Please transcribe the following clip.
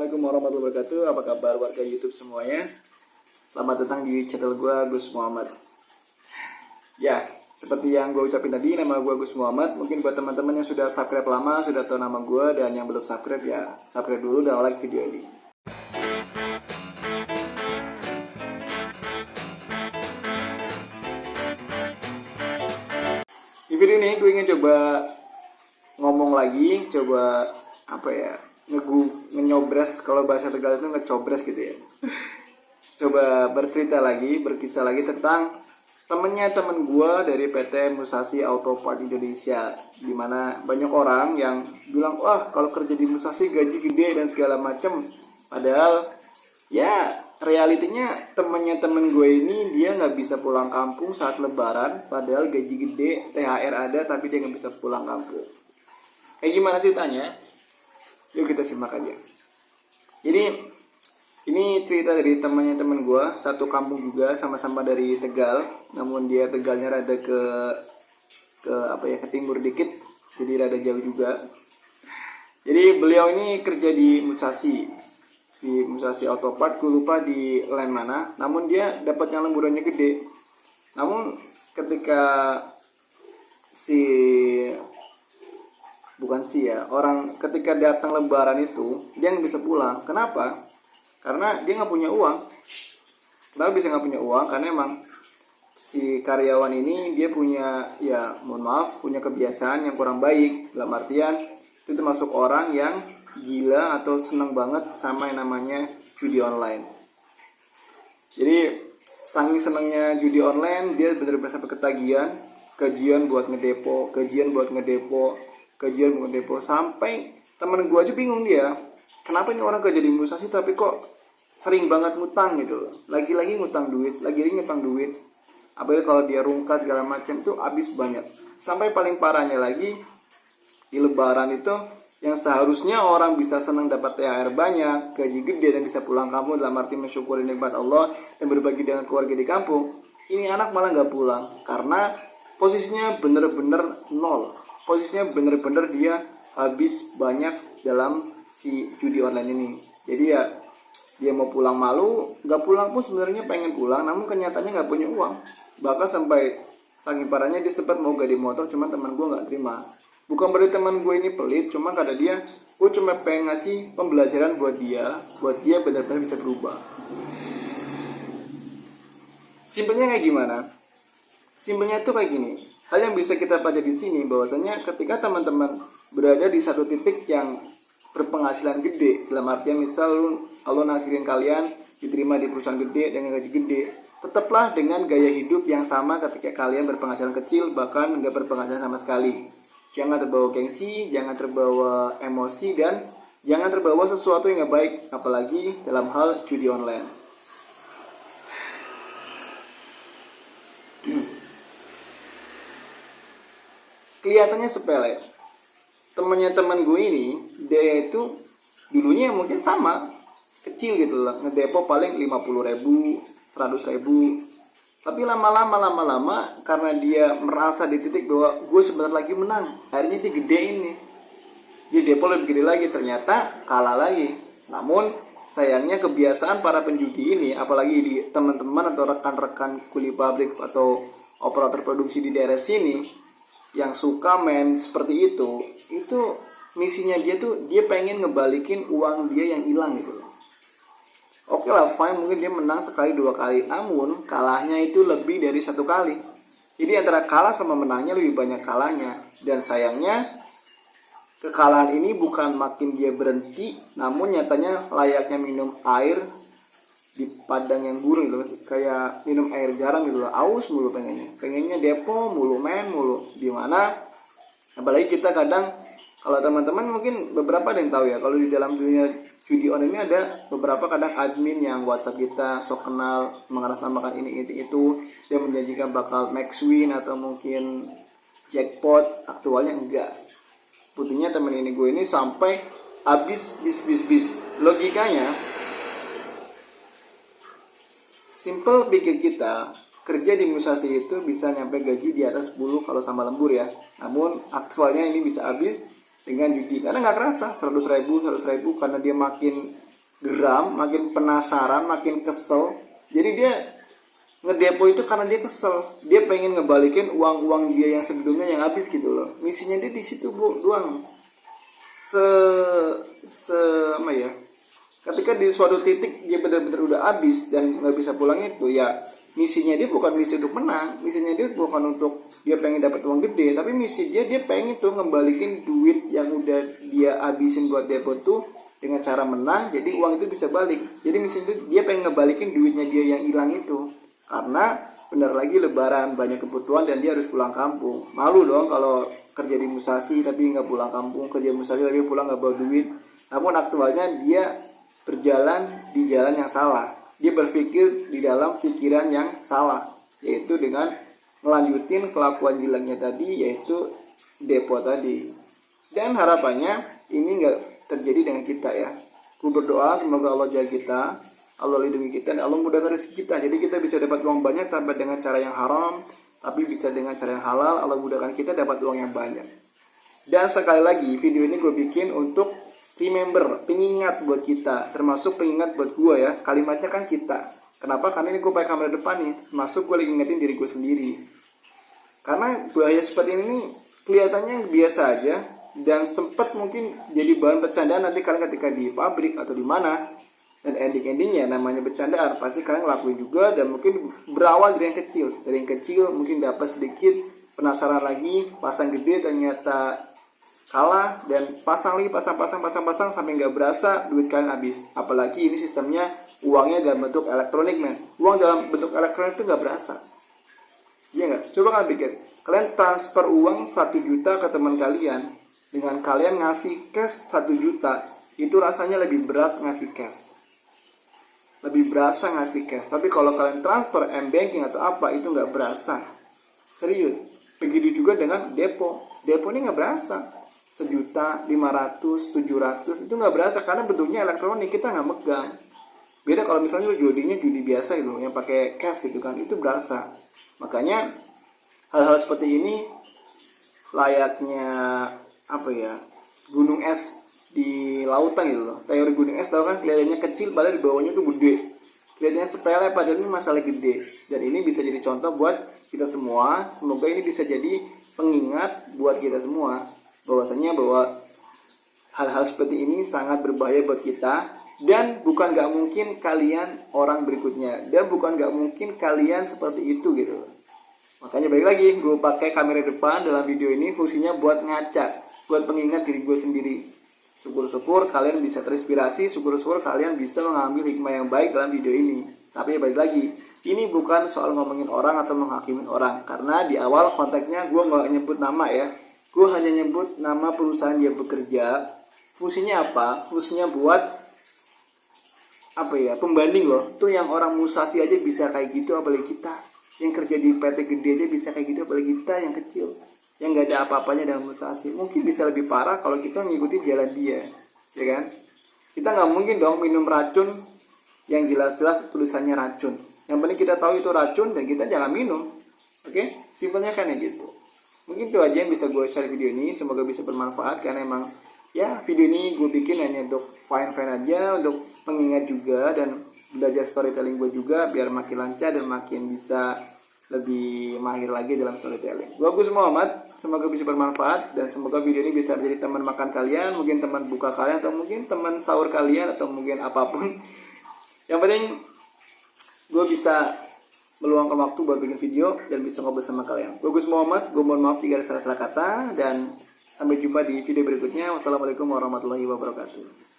Assalamualaikum warahmatullahi wabarakatuh. Apa kabar warga YouTube semuanya? Selamat datang di channel gue, Gus Muhammad. Ya, seperti yang gue ucapin tadi, nama gue Gus Muhammad. Mungkin buat teman-teman yang sudah subscribe lama, sudah tahu nama gue, dan yang belum subscribe ya subscribe dulu dan like video ini. Di video ini gue ingin coba ngomong lagi, coba ngenyobres, kalau bahasa Tegal itu ngecobres gitu ya. Coba bercerita lagi, berkisah lagi tentang temen gue dari PT Musashi Auto Part Indonesia, dimana banyak orang yang bilang, wah kalau kerja di Musashi gaji gede dan segala macem. Padahal ya realitinya temen gue ini dia nggak bisa pulang kampung saat lebaran, padahal gaji gede, THR ada, tapi dia nggak bisa pulang kampung. Kayak gimana ceritanya? Yuk kita simak aja. Jadi ini cerita dari temen gue, satu kampung juga, sama-sama dari Tegal, namun dia Tegalnya rada ke timur dikit, jadi rada jauh juga. Jadi beliau ini kerja di Musashi Auto Part, gue lupa di line mana, namun dia dapatnya lemburannya gede. Namun ketika orang ketika datang lebaran itu dia nggak bisa pulang. Kenapa? Karena dia nggak punya uang. Kenapa bisa nggak punya uang? Karena emang si karyawan ini dia punya, ya mohon maaf, punya kebiasaan yang kurang baik. Dalam artian itu termasuk orang yang gila atau seneng banget sama yang namanya judi online. Jadi saking senengnya judi online, dia bener-bener sampai ketagihan, gajian buat ngedepo, sampai temen gue aja bingung, dia kenapa ini orang kerja di Musashi tapi kok sering banget ngutang gitu, lagi-lagi ngutang duit, apalagi kalau dia rungkat segala macam itu habis banyak. Sampai paling parahnya lagi di lebaran itu, yang seharusnya orang bisa senang dapat THR banyak, gaji gede dan bisa pulang kampung dalam arti mensyukuri nikmat Allah dan berbagi dengan keluarga di kampung, ini anak malah nggak pulang karena posisinya bener-bener nol. Posisinya bener-bener dia habis banyak dalam si judi online ini. Jadi ya dia mau pulang malu, nggak pulang pun sebenarnya pengen pulang, namun kenyataannya nggak punya uang. Bahkan sampai saking parahnya dia sempat mau gadi motor, cuman teman gue nggak terima. Bukan berarti teman gue ini pelit, cuma kata dia, gue cuma pengen ngasih pembelajaran buat dia benar-benar bisa berubah. Simpelnya kayak gimana? Simpelnya tuh kayak gini. Hal yang bisa kita pelajari di sini bahwasanya ketika teman-teman berada di satu titik yang berpenghasilan gede, dalam artian misal Allah nakhirin kalian diterima di perusahaan gede dengan gaji gede, tetaplah dengan gaya hidup yang sama ketika kalian berpenghasilan kecil, bahkan nggak berpenghasilan sama sekali. Jangan terbawa gengsi, jangan terbawa emosi, dan jangan terbawa sesuatu yang nggak baik, apalagi dalam hal judi online. Kelihatannya sepele. Temannya teman gue ini, dia itu dulunya mungkin sama, kecil gitu lah, ngedepo paling 50.000, 100.000. Tapi lama-lama karena dia merasa di titik bahwa gue sebentar lagi menang, akhirnya dia gedein nih, dia depo lebih gede lagi, ternyata kalah lagi. Namun sayangnya kebiasaan para penjudi ini, apalagi di teman-teman atau rekan-rekan kuli pabrik atau operator produksi di daerah sini yang suka main seperti itu misinya dia tuh, dia pengen ngebalikin uang dia yang hilang gitu loh. Oke lah, fine, mungkin dia menang sekali 2 kali, namun kalahnya itu lebih dari 1 kali. Jadi antara kalah sama menangnya lebih banyak kalahnya. Dan sayangnya kekalahan ini bukan makin dia berhenti, namun nyatanya layaknya minum air di padang yang gurih loh, kayak minum air garam gitu loh, aus mulu pengennya depo mulu, main mulu. Dimana apalagi kita kadang, kalau teman-teman mungkin beberapa ada yang tahu ya, kalau di dalam dunia judi online ini ada beberapa kadang admin yang WhatsApp kita sok kenal, mengatasnamakan ini itu, dia menjanjikan bakal max win atau mungkin jackpot, aktualnya enggak. Buktinya temen ini gue ini sampai habis bis. Logikanya simple, pikir kita kerja di Musashi itu bisa nyampe gaji di atas 10 kalau sama lembur ya. Namun aktualnya ini bisa habis dengan judi, karena nggak kerasa 100.000 karena dia makin geram, makin penasaran, makin kesel. Jadi dia ngedepo itu karena dia kesel, dia pengen ngebalikin uang-uang dia yang sebelumnya yang habis gitu loh. Misinya dia di situ doang. Apa ya, ketika di suatu titik dia benar-benar udah habis dan nggak bisa pulang itu ya, misinya dia bukan misi untuk menang, misinya dia bukan untuk dia pengen dapat uang gede, tapi misi dia pengen tuh ngembalikin duit yang udah dia habisin buat depo tuh dengan cara menang, jadi uang itu bisa balik. Jadi misi itu dia pengen ngebalikin duitnya dia yang hilang itu, karena benar lagi lebaran, banyak kebutuhan dan dia harus pulang kampung. Malu dong kalau kerja di Musashi tapi nggak pulang kampung, kerja Musashi tapi pulang nggak bawa duit. Namun aktualnya dia berjalan di jalan yang salah, dia berpikir di dalam pikiran yang salah, yaitu dengan melanjutin kelakuan jeleknya tadi, yaitu depo tadi. Dan harapannya ini nggak terjadi dengan kita ya. Ku berdoa semoga Allah jaga kita, Allah lindungi kita, dan Allah mudahkan rezeki kita. Jadi kita bisa dapat uang banyak tanpa dengan cara yang haram, tapi bisa dengan cara yang halal. Allah mudahkan kita dapat uang yang banyak. Dan sekali lagi, video ini gue bikin untuk remember, pengingat buat kita, termasuk pengingat buat gue ya. Kalimatnya kan kita. Kenapa? Karena ini gue pakai kamera depan nih, termasuk gue lagi ingetin diri gue sendiri. Karena bahaya seperti ini kelihatannya biasa aja, dan sempat mungkin jadi bahan bercandaan nanti kalian ketika di pabrik atau di mana. Dan ending-endingnya namanya bercandaan, pasti kalian ngelakuin juga, dan mungkin berawal dari yang kecil mungkin dapat sedikit, penasaran lagi, pasang gede ternyata kalah, dan pasang lagi, pasang sampai nggak berasa duit kalian habis. Apalagi ini sistemnya uangnya dalam bentuk elektronik, men. Uang dalam bentuk elektronik itu nggak berasa. Iya nggak? Coba kalian pikir, kalian transfer uang 1 juta ke teman kalian dengan kalian ngasih cash 1 juta, itu rasanya lebih berat ngasih cash, lebih berasa ngasih cash. Tapi kalau kalian transfer m-banking atau apa, itu nggak berasa. Serius. Begitu juga dengan depo ini nggak berasa. 1 juta, 500, 700 itu nggak berasa karena bentuknya elektronik, kita nggak megang. Beda kalau misalnya judinya judi biasa gitu, yang pakai cash gitu kan, itu berasa. Makanya hal-hal seperti ini layaknya apa ya, gunung es di lautan gitu loh. Teori gunung es tau kan, kelihatannya kecil padahal di bawahnya tuh gede. Kelihatannya sepele padahal ini masalah gede. Dan ini bisa jadi contoh buat kita semua. Semoga ini bisa jadi pengingat buat kita semua, bahwasanya bahwa hal-hal seperti ini sangat berbahaya buat kita. Dan bukan gak mungkin kalian orang berikutnya, dan bukan gak mungkin kalian seperti itu gitu. Makanya balik lagi, gue pakai kamera depan dalam video ini fungsinya buat ngaca, buat pengingat diri gue sendiri. Syukur-syukur kalian bisa terinspirasi, syukur-syukur kalian bisa mengambil hikmah yang baik dalam video ini. Tapi balik lagi, ini bukan soal ngomongin orang atau menghakimin orang, karena di awal konteksnya gue gak nyebut nama ya. Gue hanya nyebut nama perusahaan dia bekerja. Fungsinya apa? Fungsinya buat apa ya, pembanding loh. Tuh yang orang Musashi aja bisa kayak gitu, apalagi kita yang kerja di PT gede aja bisa kayak gitu, apalagi kita yang kecil yang gak ada apa-apanya dalam Musashi. Mungkin bisa lebih parah kalau kita ngikuti jalan dia, ya kan? Kita nggak mungkin dong minum racun yang jelas-jelas tulisannya racun. Yang penting kita tahu itu racun dan kita jangan minum. Oke? Simpelnya kan ya gitu. Mungkin itu aja yang bisa gue share video ini. Semoga bisa bermanfaat, karena emang ya video ini gue bikin hanya untuk fine-fine aja, untuk pengingat juga dan belajar storytelling gue juga biar makin lancar dan makin bisa lebih mahir lagi dalam storytelling. Gue Agus Muhammad, semoga bisa bermanfaat dan semoga video ini bisa menjadi teman makan kalian, mungkin teman buka kalian, atau mungkin teman sahur kalian, atau mungkin apapun. Yang penting gue bisa meluangkan waktu buat bikin video dan bisa ngobrol sama kalian. Gue Agus Muhammad, gue mohon maaf jika ada salah-salah kata, dan sampai jumpa di video berikutnya. Wassalamualaikum warahmatullahi wabarakatuh.